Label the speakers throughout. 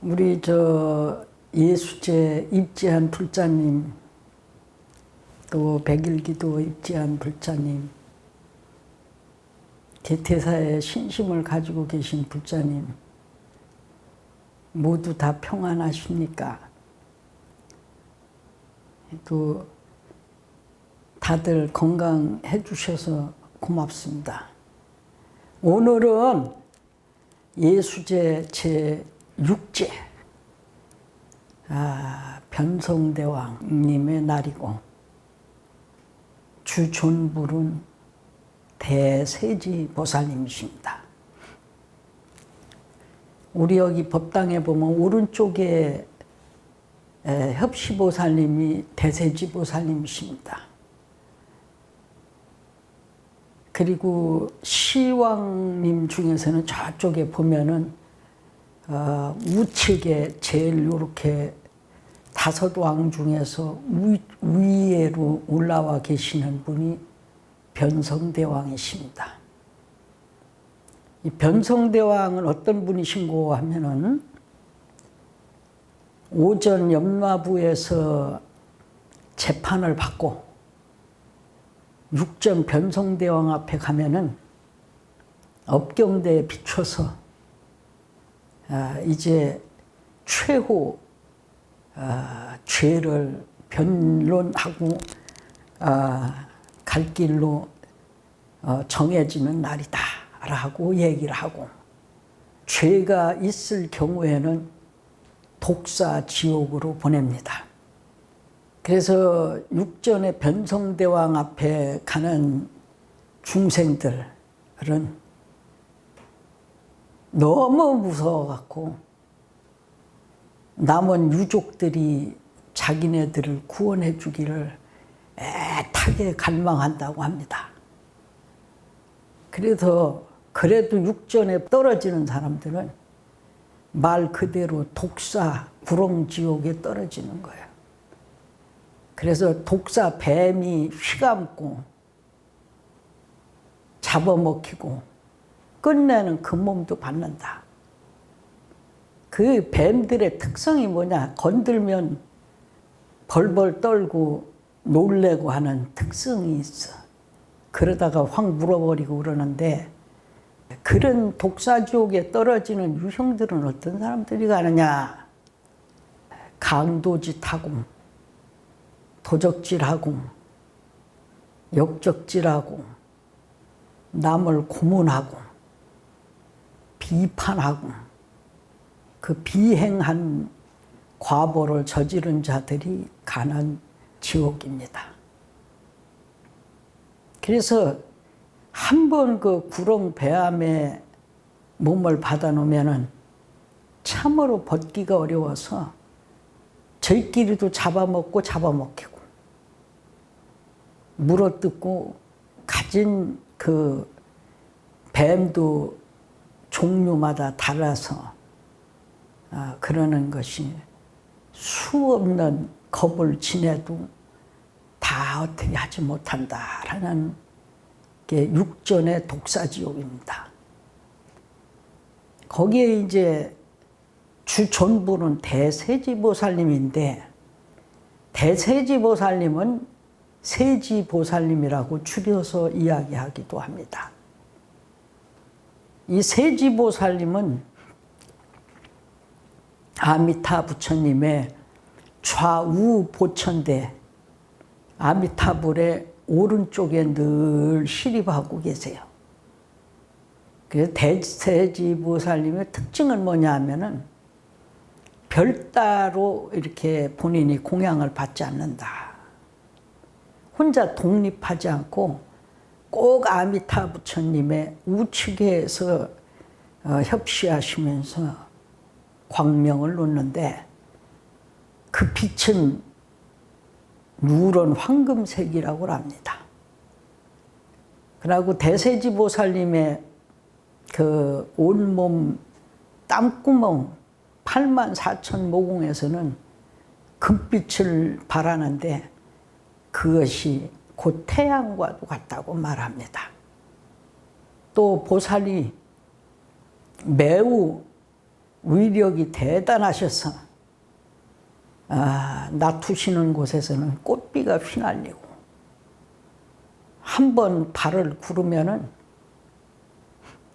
Speaker 1: 우리 예수제 입지한 불자님, 또 백일기도 입지한 불자님, 대태사에 신심을 가지고 계신 불자님, 모두 다 평안하십니까? 또 다들 건강해 주셔서 고맙습니다. 오늘은 예수제 제6제 변성대왕님의 날이고, 주존불은 대세지보살님이십니다. 우리 여기 법당에 보면 오른쪽에 협시보살님이 대세지보살님이십니다. 그리고 시왕님 중에서는 저쪽에 보면은 우측에 제일 이렇게 5왕 중에서 위에로 올라와 계시는 분이 변성대왕이십니다. 이 변성대왕은 어떤 분이신고 하면은 오전 염라부에서 재판을 받고 육전 변성대왕 앞에 가면은 업경대에 비춰서 이제 최후 죄를 변론하고 갈 길로 정해지는 날이다 라고 얘기를 하고, 죄가 있을 경우에는 독사 지옥으로 보냅니다. 그래서 육전의 변성대왕 앞에 가는 중생들은 너무 무서워갖고 남은 유족들이 자기네들을 구원해 주기를 애타게 갈망한다고 합니다. 그래도 육전에 떨어지는 사람들은 말 그대로 독사 구렁지옥에 떨어지는 거예요. 그래서 독사 뱀이 휘감고 잡아먹히고 끝내는 그 몸도 받는다. 그 뱀들의 특성이 뭐냐? 건들면 벌벌 떨고 놀래고 하는 특성이 있어. 그러다가 확 물어버리고 그러는데, 그런 독사지옥에 떨어지는 유형들은 어떤 사람들이 가느냐? 강도짓하고, 도적질하고, 역적질하고, 남을 고문하고, 비판하고, 그 비행한 과보를 저지른 자들이 가는 지옥입니다. 그래서 한번 그 구렁배암에 몸을 받아놓으면은 참으로 벗기가 어려워서 저희끼리도 잡아먹고 잡아먹히고 물어뜯고, 가진 그 뱀도 종류마다 달라서 그러는 것이 수 없는 겁을 지내도 다 어떻게 하지 못한다라는 게 육전의 독사지옥입니다. 거기에 이제 주존부는 대세지보살님인데, 대세지보살님은 세지보살님이라고 줄여서 이야기하기도 합니다. 이 세지보살님은 아미타 부처님의 좌우 보천대 아미타불의 오른쪽에 늘 시립하고 계세요. 그래서 대세지보살님의 특징은 뭐냐 하면은 별따로 이렇게 본인이 공양을 받지 않는다. 혼자 독립하지 않고 꼭 아미타 부처님의 우측에서 협시하시면서 광명을 놓는데, 그 빛은 누런 황금색이라고 합니다. 그리고 대세지보살님의 그 온몸 땀구멍 84,000 모공에서는 금빛을 발하는데, 그것이 곧 태양과도 같다고 말합니다. 또 보살이 매우 위력이 대단하셔서 나투시는 곳에서는 꽃비가 휘날리고 한 번 발을 구르면은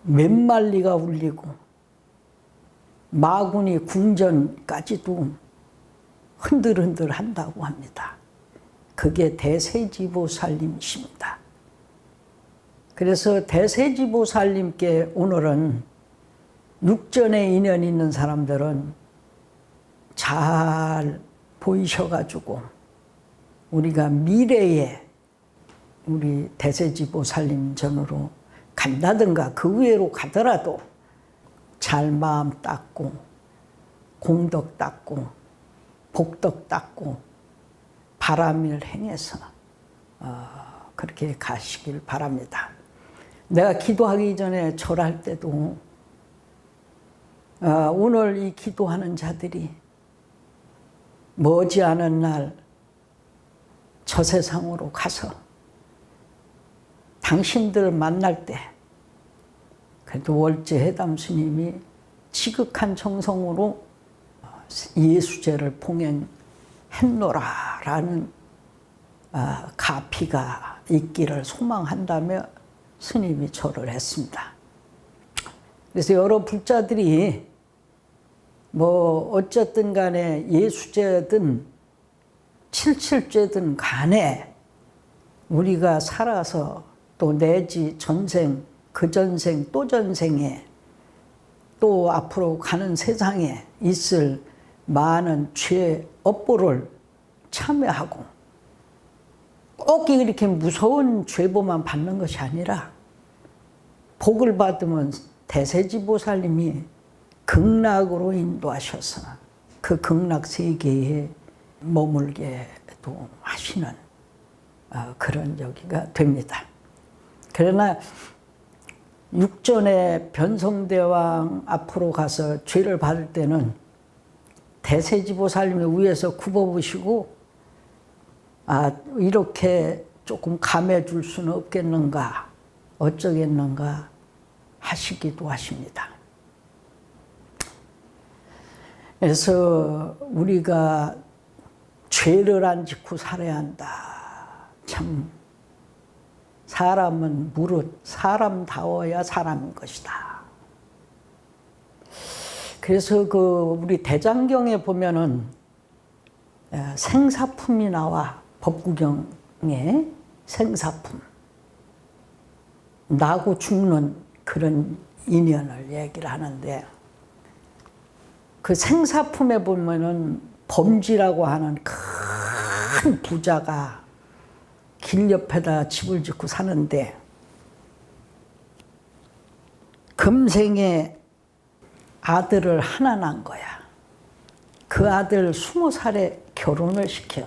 Speaker 1: 몇 마리가 울리고 마구니 궁전까지도 흔들흔들 한다고 합니다. 그게 대세지보살님이십니다. 그래서 대세지보살님께 오늘은 육전에 인연 있는 사람들은 잘 보이셔가지고 우리가 미래에 우리 대세지보살님 전으로 간다든가 그 위로 가더라도 잘 마음 닦고 공덕 닦고 복덕 닦고 바람일 행해서 그렇게 가시길 바랍니다. 내가 기도하기 전에 절할 때도 오늘 이 기도하는 자들이 머지않은 날 저 세상으로 가서 당신들 만날 때 그래도 월제 해담 스님이 지극한 정성으로 예수제를 봉행했노라라는 가피가 있기를 소망한다며 스님이 절을 했습니다. 그래서 여러 불자들이 뭐 어쨌든 간에 예수제든 칠칠죄든 간에 우리가 살아서 또 내지 전생, 그 전생, 또 전생에 또 앞으로 가는 세상에 있을 많은 죄 업보를 참여하고 꼭 이렇게 무서운 죄보만 받는 것이 아니라 복을 받으면 대세지보살님이 극락으로 인도하셔서 그 극락 세계에 머물게도 하시는 그런 여기가 됩니다. 그러나 육전에 변성대왕 앞으로 가서 죄를 받을 때는 대세지보살님이 위에서 굽어보시고 이렇게 조금 감해 줄 수는 없겠는가 어쩌겠는가 하시기도 하십니다. 그래서 우리가 죄를 안 짓고 살아야 한다. 참 사람은 무릇 사람다워야 사람인 것이다. 그래서 우리 대장경에 보면은 생사품이 나와. 법구경에 생사품, 나고 죽는 그런 인연을 얘기를 하는데 그 생사품에 보면은 범지라고 하는 큰 부자가 길 옆에다 집을 짓고 사는데 금생에 아들을 하나 낳은 거야. 그 아들 20살에 결혼을 시켜.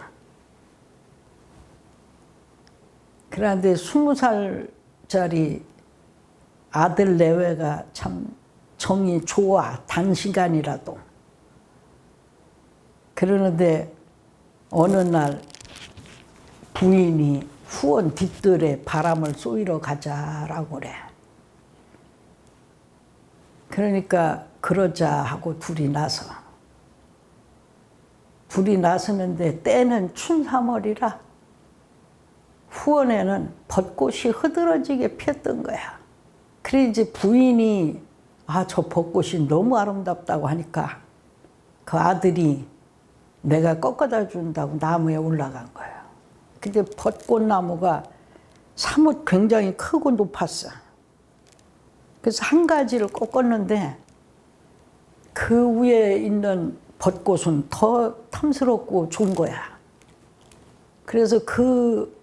Speaker 1: 그런데 20살짜리 아들 내외가 참 정이 좋아, 단시간이라도. 그러는데 어느 날 부인이 후원 뒷뜰에 바람을 쏘이러 가자라고 그래. 그러니까 그러자 하고 둘이 나서는데 때는 춘삼월이라 후원에는 벚꽃이 흐드러지게 피었던 거야. 그래 이제 부인이 저 벚꽃이 너무 아름답다고 하니까 그 아들이 내가 꺾어다 준다고 나무에 올라간 거예요. 근데 벚꽃나무가 사뭇 굉장히 크고 높았어. 그래서 한 가지를 꺾었는데 그 위에 있는 벚꽃은 더 탐스럽고 좋은 거야. 그래서 그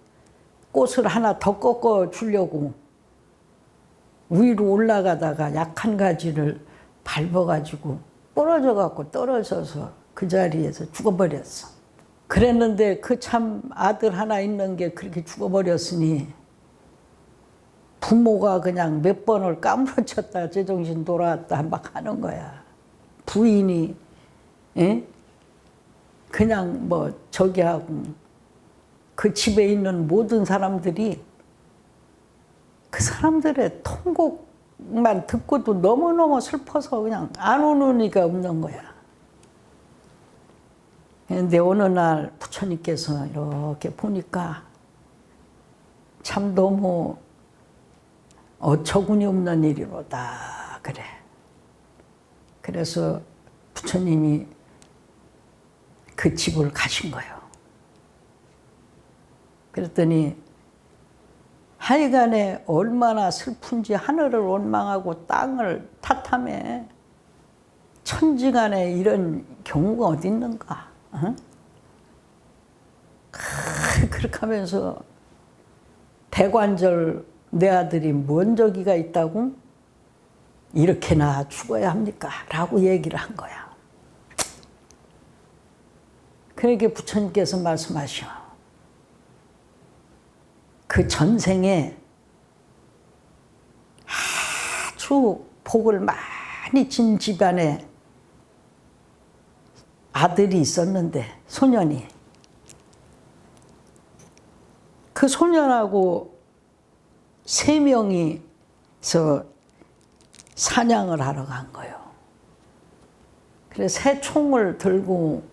Speaker 1: 꽃을 하나 더 꺾어 주려고 위로 올라가다가 약한 가지를 밟아가지고 떨어져서 그 자리에서 죽어버렸어. 그랬는데 그 참 아들 하나 있는 게 그렇게 죽어버렸으니 부모가 그냥 몇 번을 까무러쳤다 제정신 돌아왔다 막 하는 거야. 부인이 그냥 뭐 저기 하고 그 집에 있는 모든 사람들이 그 사람들의 통곡 얘기만 듣고도 너무너무 슬퍼서 그냥 안 우는 이가 없는 거야. 근데 어느 날 부처님께서 이렇게 보니까 참 너무 어처구니 없는 일이로다 그래. 그래서 부처님이 그 집을 가신 거예요. 그랬더니 하여간에 얼마나 슬픈지 하늘을 원망하고 땅을 탓하며 천지간에 이런 경우가 어디 있는가. 어? 그렇게 하면서 대관절 내 아들이 뭔 적이가 있다고 이렇게나 죽어야 합니까? 라고 얘기를 한 거야. 그러니까 부처님께서 말씀하셔. 그 전생에 아주 복을 많이 진 집안에 아들이 있었는데 소년이 그 소년하고 3명이서 사냥을 하러 간 거예요. 그래서 새 총을 들고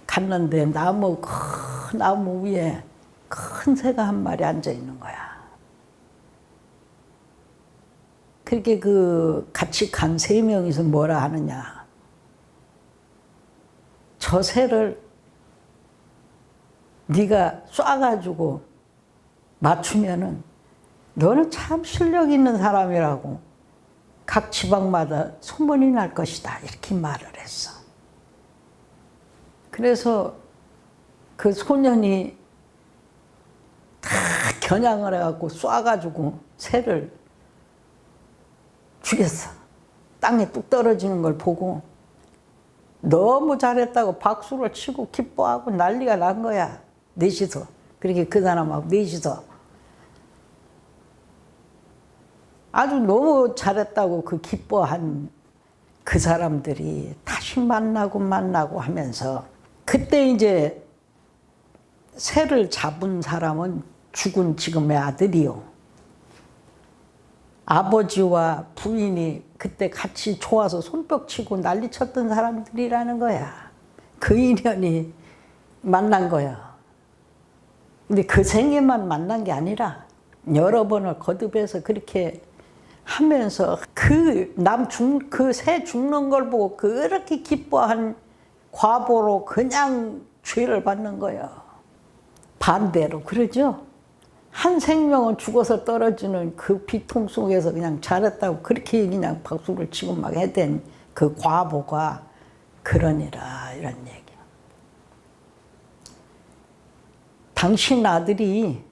Speaker 1: 갔는데 큰 나무 위에 큰 새가 한 마리 앉아 있는 거야. 그렇게 그 같이 간 3명이서 뭐라 하느냐. 저 새를 네가 쏴가지고 맞추면은 너는 참 실력 있는 사람이라고 각 지방마다 소문이 날 것이다. 이렇게 말을 했어. 그래서 그 소년이 다 겨냥을 해갖고 쏴가지고 새를 죽였어. 땅에 뚝 떨어지는 걸 보고 너무 잘했다고 박수를 치고 기뻐하고 난리가 난 거야. 넷이서. 그렇게 그 사람하고 넷이서. 아주 너무 잘했다고 그 기뻐한 그 사람들이 다시 만나고 하면서 그때 이제 새를 잡은 사람은 죽은 지금의 아들이요. 아버지와 부인이 그때 같이 좋아서 손뼉 치고 난리 쳤던 사람들이라는 거야. 그 인연이 만난 거야. 근데 그 생에만 만난 게 아니라 여러 번을 거듭해서 그렇게 하면서 그 새 죽는 걸 보고 그렇게 기뻐한 과보로 그냥 죄를 받는 거예요. 반대로 그러죠. 한 생명은 죽어서 떨어지는 그 비통 속에서 그냥 잘했다고 그렇게 그냥 박수를 치고 막 해댄 그 과보가 그러니라 이런 얘기. 당신 아들이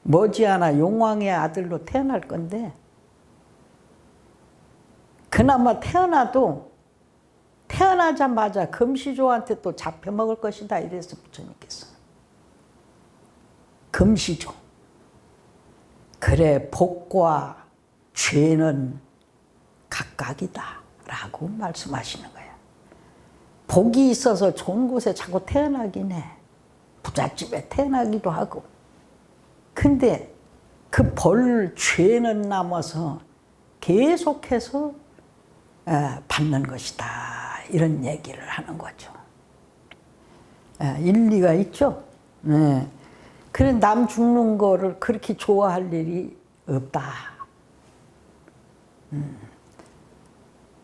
Speaker 1: 머지않아 용왕의 아들로 태어날 건데 그나마 태어나도 태어나자마자 금시조한테 또 잡혀먹을 것이다 이랬어 부처님께서. 금시조. 그래 복과 죄는 각각이다 라고 말씀하시는 거예요. 복이 있어서 좋은 곳에 자꾸 태어나긴 해. 부잣집에 태어나기도 하고. 근데 그 벌 죄는 남아서 계속해서 받는 것이다 이런 얘기를 하는 거죠. 일리가 있죠. 네. 그래 남 죽는 거를 그렇게 좋아할 일이 없다.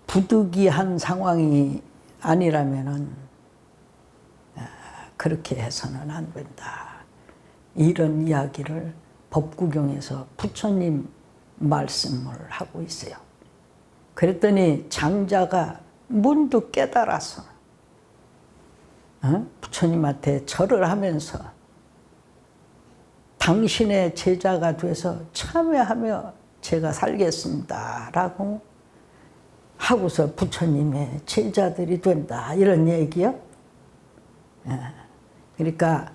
Speaker 1: 부득이한 상황이 아니라면은 그렇게 해서는 안 된다. 이런 이야기를 법구경에서 부처님 말씀을 하고 있어요. 그랬더니 장자가 문득 깨달아서 부처님한테 절을 하면서 당신의 제자가 돼서 참여하며 제가 살겠습니다 라고 하고서 부처님의 제자들이 된다 이런 얘기요. 그러니까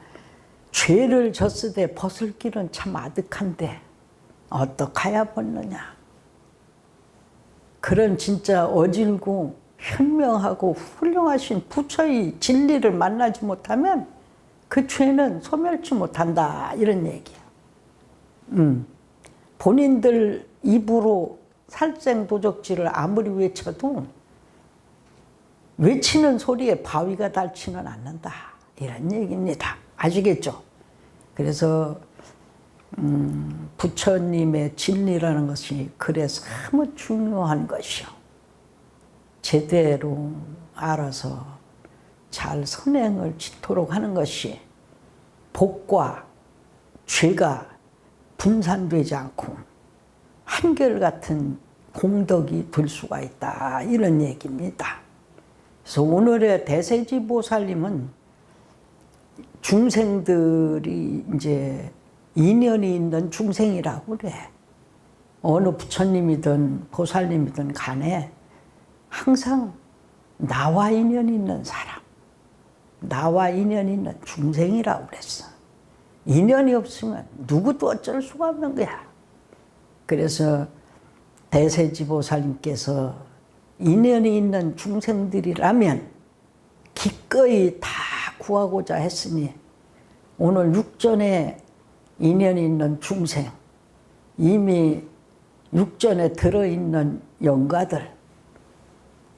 Speaker 1: 죄를 졌으되 벗을 길은 참 아득한데 어떡하야 벗느냐. 그런 진짜 어질고 현명하고 훌륭하신 부처의 진리를 만나지 못하면 그 죄는 소멸치 못한다 이런 얘기야. 본인들 입으로 살생도적질을 아무리 외쳐도 외치는 소리에 바위가 닳지는 않는다. 이런 얘기입니다. 아시겠죠? 그래서 부처님의 진리라는 것이 그래서 너무 중요한 것이요. 제대로 알아서 잘 선행을 짓도록 하는 것이 복과 죄가 분산되지 않고 한결같은 공덕이 될 수가 있다. 이런 얘기입니다. 그래서 오늘의 대세지보살님은 중생들이 이제 인연이 있는 중생이라고 그래. 어느 부처님이든 보살님이든 간에 항상 나와 인연이 있는 사람, 나와 인연이 있는 중생이라고 그랬어. 인연이 없으면 누구도 어쩔 수가 없는 거야. 그래서 대세지보살님께서 인연이 있는 중생들이라면 기꺼이 다 구하고자 했으니 오늘 육전에 인연이 있는 중생, 이미 육전에 들어있는 영가들,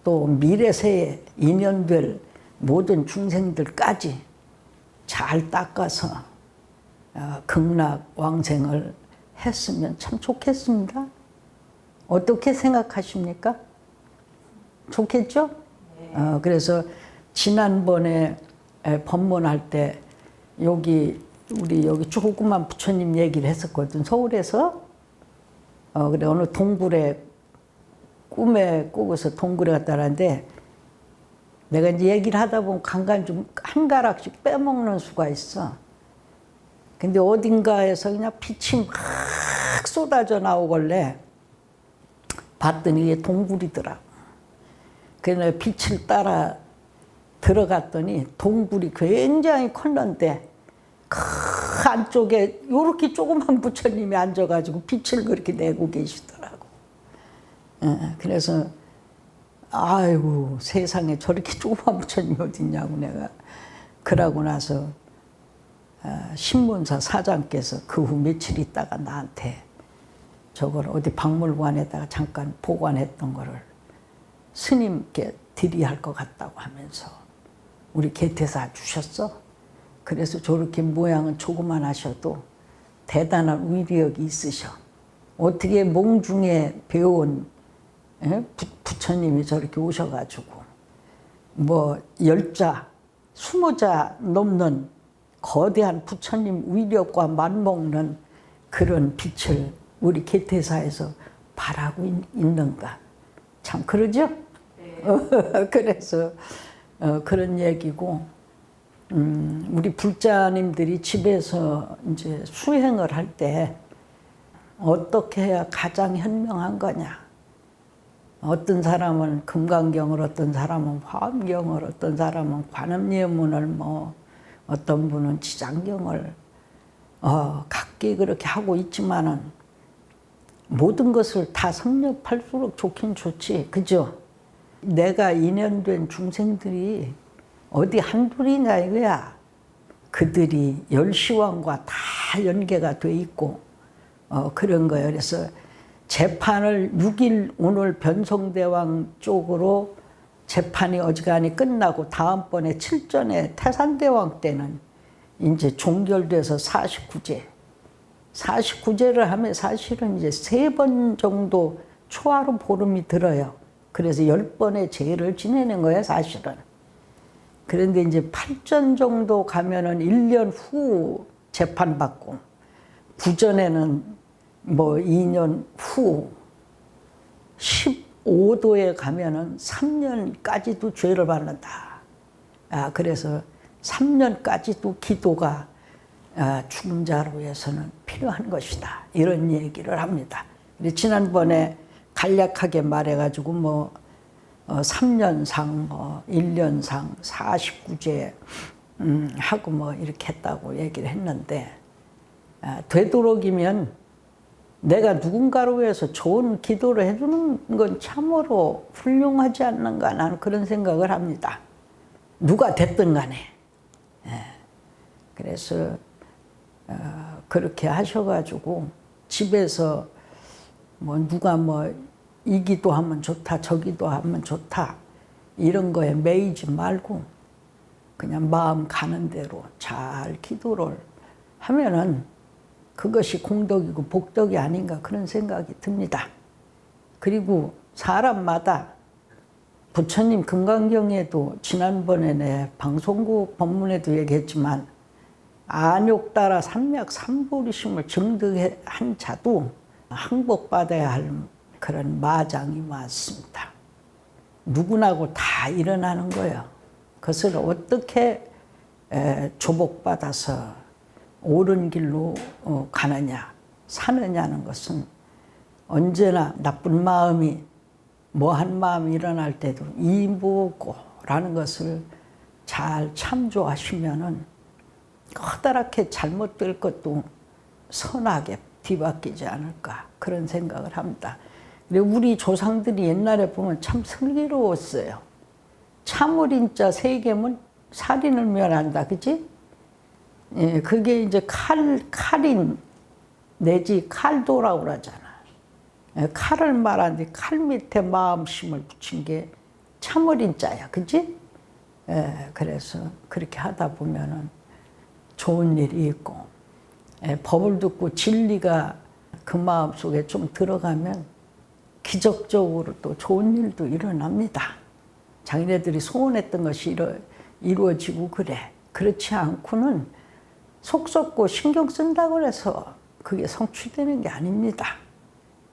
Speaker 1: 또 미래세에 인연될 모든 중생들까지 잘 닦아서 극락왕생을 했으면 참 좋겠습니다. 어떻게 생각하십니까? 좋겠죠? 그래서 지난번에 법문할 때 우리 여기 조그만 부처님 얘기를 했었거든. 서울에서. 그래 어느 동굴에 꿈에 꾸고서 동굴에 갔다 왔는데 내가 이제 얘기를 하다 보면 간간 좀 한 가락씩 빼먹는 수가 있어. 근데 어딘가에서 그냥 빛이 막 쏟아져 나오길래 봤더니 이게 동굴이더라. 그래서 빛을 따라 들어갔더니 동굴이 굉장히 컸는데 그 안쪽에 이렇게 조그만 부처님이 앉아가지고 빛을 그렇게 내고 계시더라고. 그래서 아이고 세상에 저렇게 조그만 부처님이 어딨냐고 내가 그러고 나서 신문사 사장께서 그 후 며칠 있다가 나한테 저걸 어디 박물관에다가 잠깐 보관했던 거를 스님께 드려야 할 것 같다고 하면서 우리 개태사 주셨어. 그래서 저렇게 모양은 조그만하셔도 대단한 위력이 있으셔. 어떻게 몽중에 배운 부처님이 저렇게 오셔가지고 뭐 10자, 20자 넘는 거대한 부처님 위력과 맞먹는 그런 빛을 우리 개태사에서 바라고 있는가. 참 그러죠? 네. 그래서 그런 얘기고 우리 불자님들이 집에서 이제 수행을 할 때 어떻게 해야 가장 현명한 거냐. 어떤 사람은 금강경을, 어떤 사람은 화엄경을, 어떤 사람은 관음예문을, 뭐 어떤 분은 지장경을 각기 그렇게 하고 있지만은 모든 것을 다 섭렵할수록 좋긴 좋지, 그죠? 내가 인연된 중생들이 어디 한둘이냐 이거야. 그들이 열시왕과 다 연계가 돼 있고 그런 거예요. 그래서 재판을 6일 오늘 변성대왕 쪽으로 재판이 어지간히 끝나고 다음번에 7전에 태산대왕 때는 이제 종결돼서 49제. 49제를 하면 사실은 이제 3번 정도 초하루 보름이 들어요. 그래서 10번의 제를 지내는 거예요, 사실은. 그런데 이제 8전 정도 가면은 1년 후 재판받고, 9전에는 뭐 2년 후, 15도에 가면은 3년까지도 죄를 받는다. 그래서 3년까지도 기도가 죽은 자로 위해서는 필요한 것이다. 이런 얘기를 합니다. 지난번에 간략하게 말해가지고 뭐 3년상, 1년상, 49제 하고 뭐 이렇게 했다고 얘기를 했는데 되도록이면 내가 누군가로 위해서 좋은 기도를 해주는 건 참으로 훌륭하지 않는가 나는 그런 생각을 합니다. 누가 됐든 간에. 그래서 그렇게 하셔가지고 집에서 뭐 누가 뭐 이기도 하면 좋다, 저기도 하면 좋다 이런 거에 매이지 말고 그냥 마음 가는 대로 잘 기도를 하면은 그것이 공덕이고 복덕이 아닌가 그런 생각이 듭니다. 그리고 사람마다 부처님 금강경에도 지난번에 내 방송국 법문에도 얘기했지만 안욕 따라 삼약 삼보리심을 증득한 자도 항복받아야 할 그런 마장이 많습니다. 누구나고 다 일어나는 거예요. 그것을 어떻게 조복받아서 옳은 길로 가느냐, 사느냐는 것은 언제나 나쁜 마음이 뭐한 마음이 일어날 때도 이무고라는 것을 잘 참조하시면은 커다랗게 잘못될 것도 선하게 뒤바뀌지 않을까 그런 생각을 합니다. 그리고 우리 조상들이 옛날에 보면 참 슬기로웠어요. 참을인자 세 개면 살인을 면한다, 그지? 예, 그게 이제 칼인 내지 칼도라고 그러잖아. 예, 칼을 말하는데 칼 밑에 마음심을 붙인 게 참을인자야, 그지? 예, 그래서 그렇게 하다 보면은 좋은 일이 있고, 예, 법을 듣고 진리가 그 마음 속에 좀 들어가면 기적적으로 또 좋은 일도 일어납니다. 자기네들이 소원했던 것이 이루어지고 그래. 그렇지 않고는 속 썩고 신경 쓴다고 해서 그게 성취되는 게 아닙니다.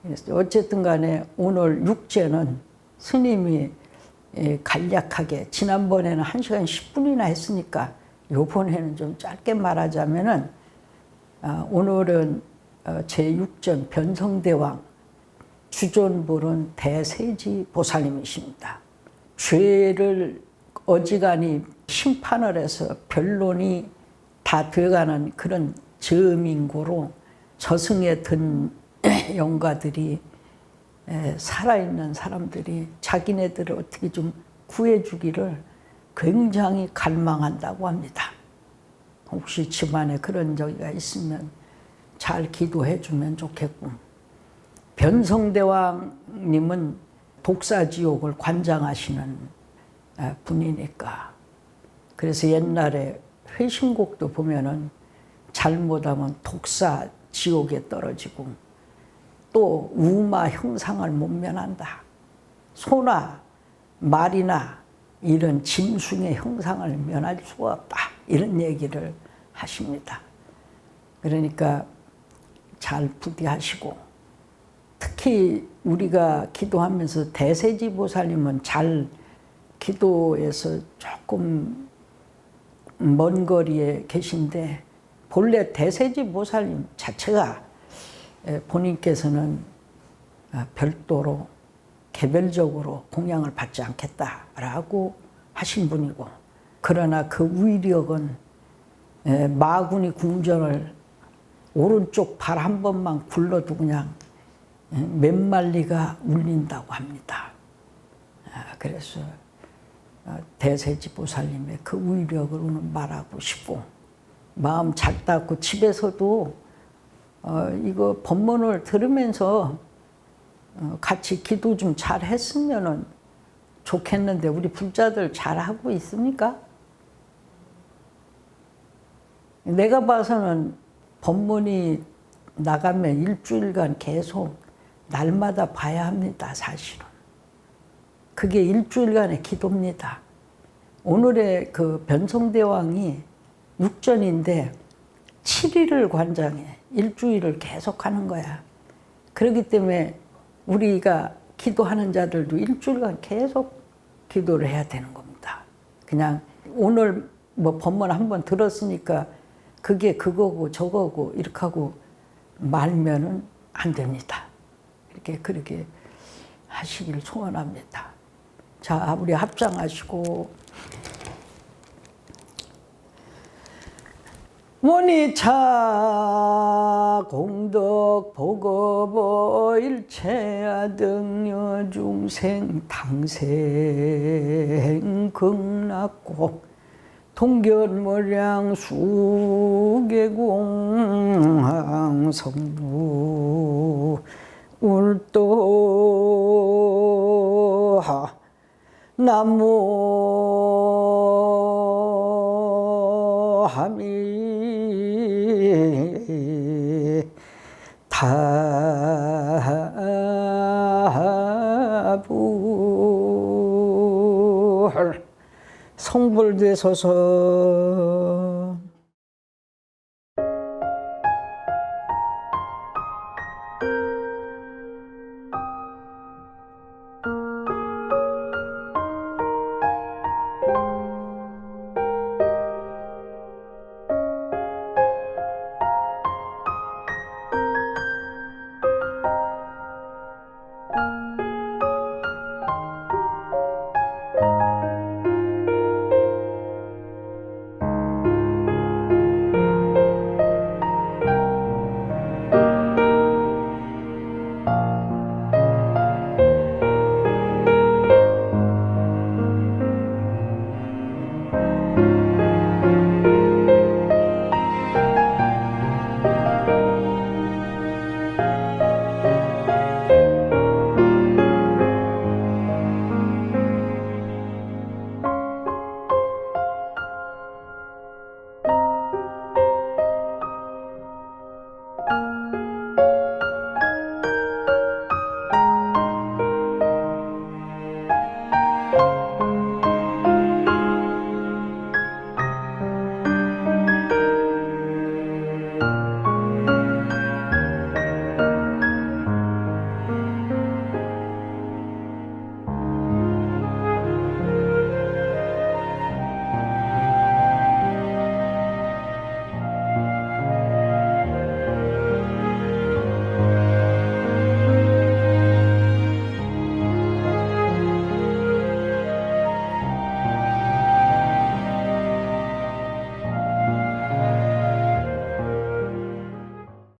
Speaker 1: 그래서 어쨌든 간에 오늘 육제는 스님이 간략하게 지난번에는 1시간 10분이나 했으니까 요번에는 좀 짧게 말하자면은 오늘은 제6전 변성대왕 주존불은 대세지 보살님이십니다. 죄를 어지간히 심판을 해서 변론이 다 돼가는 그런 저민고로 저승에 든 영가들이 살아있는 사람들이 자기네들을 어떻게 좀 구해주기를 굉장히 갈망한다고 합니다. 혹시 집안에 그런 저기가 있으면 잘 기도해 주면 좋겠고, 변성대왕님은 독사지옥을 관장하시는 분이니까, 그래서 옛날에 회신곡도 보면은 잘못하면 독사지옥에 떨어지고 또 우마 형상을 못 면한다. 소나 말이나 이런 짐승의 형상을 면할 수가 없다. 이런 얘기를 하십니다. 그러니까 잘 부디하시고, 특히 우리가 기도하면서 대세지보살님은 잘 기도에서 조금 먼 거리에 계신데, 본래 대세지보살님 자체가 본인께서는 별도로 개별적으로 공양을 받지 않겠다라고 하신 분이고, 그러나 그 위력은 마구니 궁전을 오른쪽 발 한 번만 굴러도 그냥 몇 마리가 울린다고 합니다. 그래서 대세지보살님의 그 위력을 오늘 말하고 싶고, 마음 잘 닦고 집에서도 이거 법문을 들으면서 같이 기도 좀 잘 했으면 좋겠는데, 우리 불자들 잘 하고 있습니까? 내가 봐서는 법문이 나가면 일주일간 계속 날마다 봐야 합니다, 사실은. 그게 일주일간의 기도입니다. 오늘의 그 변성대왕이 육전인데 7일을 관장해. 일주일을 계속 하는 거야. 그렇기 때문에 우리가 기도하는 자들도 일주일간 계속 기도를 해야 되는 겁니다. 그냥 오늘 뭐 법문 한번 들었으니까 그게 그거고 저거고 이렇게 하고 말면은 안 됩니다. 그렇게 하시길 소원합니다. 자, 우리 합장하시고. 원이차 공덕 보거보 일체야 등여 중생 당생 극락고 동견모량 수계공 성부 울도 나무함이 다불 성불되소서.